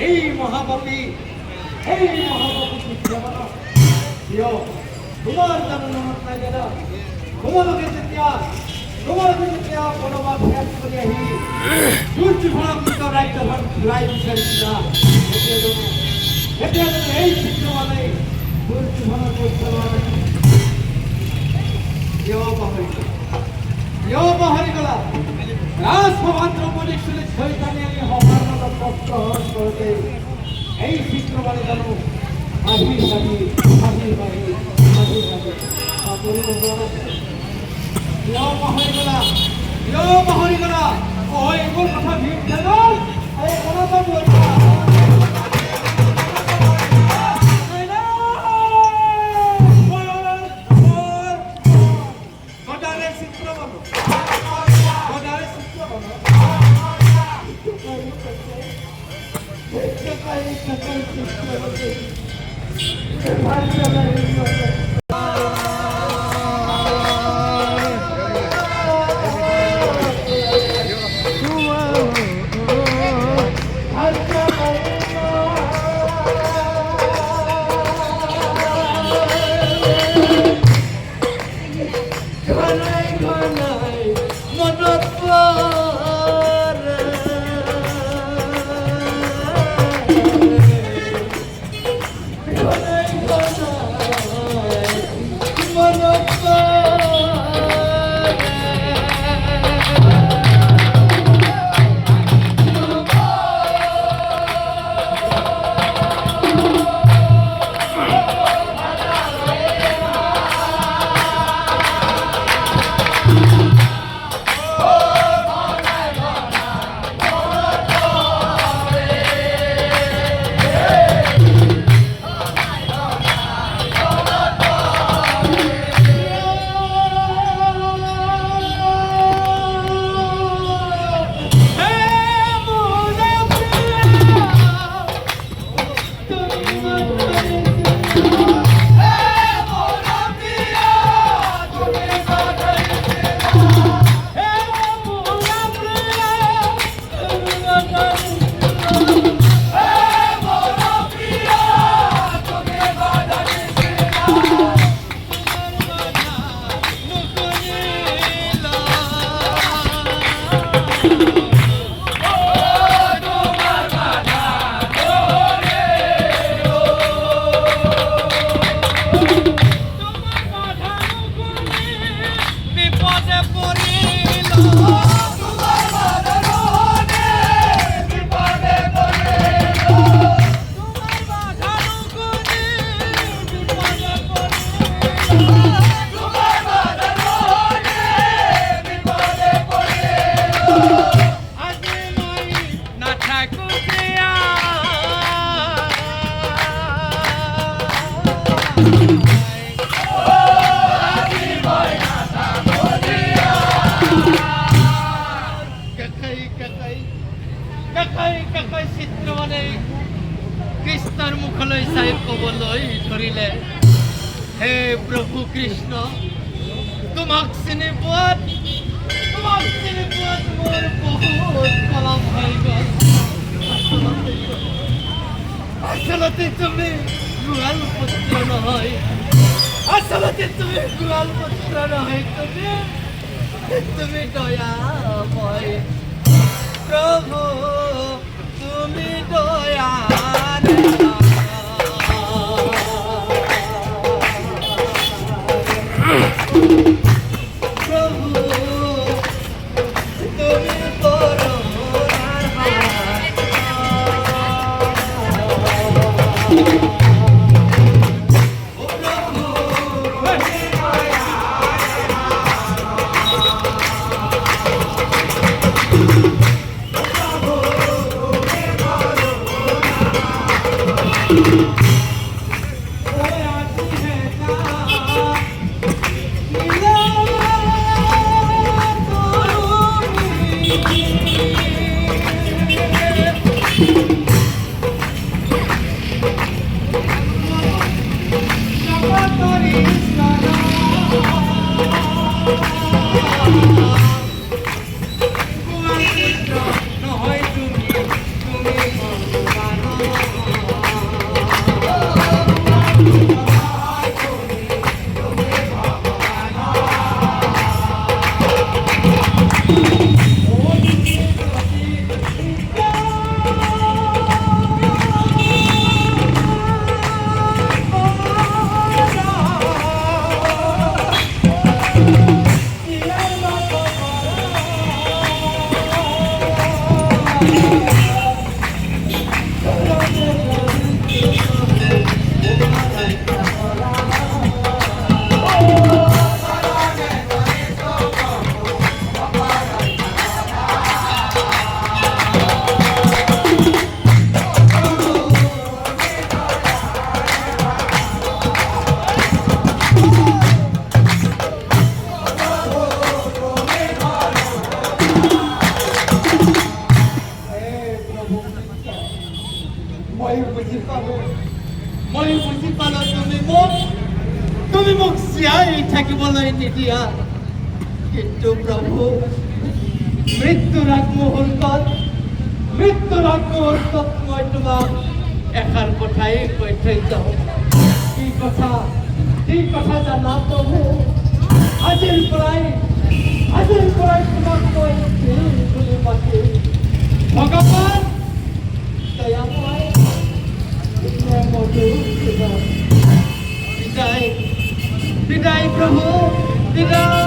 এই মহাপাপী তোমার জন্য নাই গেল তোমাকে যেতিয়া বনবাস শেষ কৰি আহি সূৰ্যখনক ৰাজ্য ঘূৰাই বিচাৰিছিলা এতিয়া এই চিত্ৰ মানে সূৰ্যখনৰ পাহৰি গলা ৰাজসভাত দ্ৰৌপদীক চুলিত থৈ টানি আনি সভাৰ মাজত কষ্ট হৰণ কৰোঁতে এই চিত্ৰ মানে জানো হাঁহি পাহৰি গলা এইবোৰ কথা ভিৰ এই চিত্ৰ মানে কৃষ্ণৰ মুখলৈ চাই ক'বলৈ ধৰিলে, হে প্ৰভু কৃষ্ণ, তোমাক চিনি পোৱাত মোৰ বহুত কলম হৈ গ'ল। আচলতে তুমি গোৱাল পুত্ৰ নহয়, তুমি দয়াময় প্ৰভু, তুমি দয়াৰ বুজি পালো তুমি মোক জীয়াই থাকিবলৈ নিদিয়া, কিন্তু প্ৰভু মৃত্যুৰ আগমুহূৰ্তত মই তোমাক এষাৰ কথাই কৈ থৈ যাওঁ। কি কথা জানা প্ৰভু? আজিৰ পৰাই তোমাক মই বুলি মাতি, ভগৱান দয়াময় বিদায় প্ৰভু, বিদায়।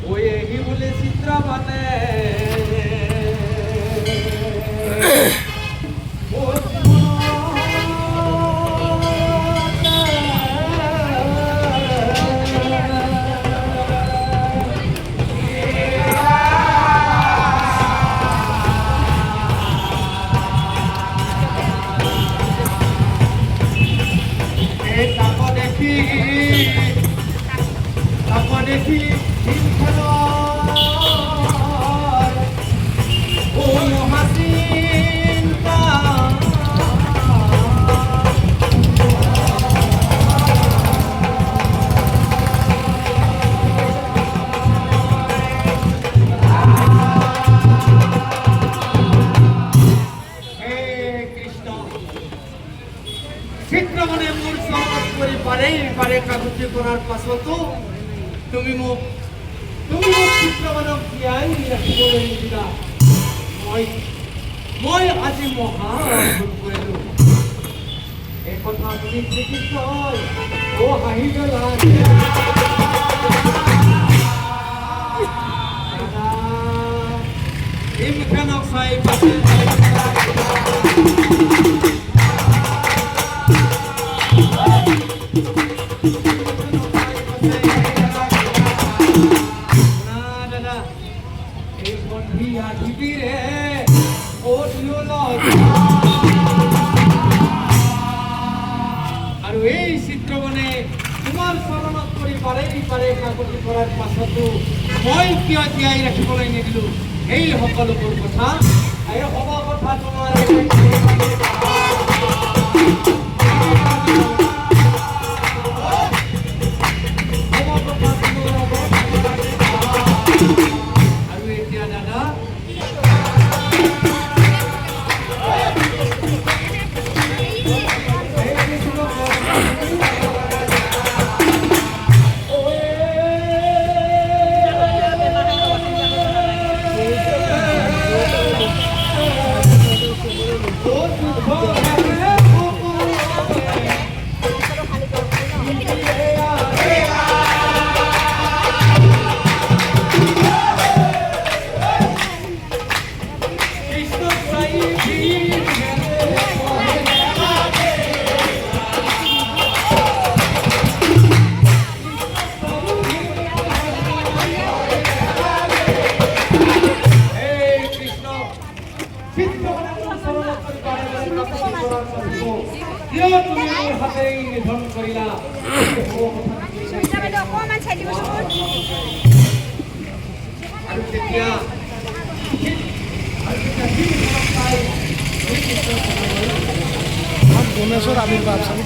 ওই এহি বলে চিত্রা মানে দেখি চিত্রমনে মূল সংবাদ করে বারে কাগজে করার পাছতো তুমি মোক চিত্ৰমানক জীয়াই ৰাখিবলৈ নিদিলা। মই আজি মহা ভুল কৰিলো। এই কথা তুমি দেখিছ, হাঁহি গলা। ভীমখনক চাই পাছে আৰু এই চিত্ৰমনে তোমাৰ চৰণত কৰি বাৰে কাকতি কৰাৰ পাছতো মই কিয় জীয়াই ৰাখিবলৈ নিদিলো, এই সকলোবোৰ কথা তোমাৰ আৰু এতিয়া দাদা নিধন কৰিলা। আৰু তেতিয়া গণেশৰ আৱিৰ্ভাৱ চাবি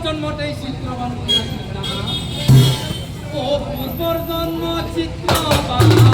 জন্মতেই চিত্রবান ও পূর্বর জন্ম চিত্রবান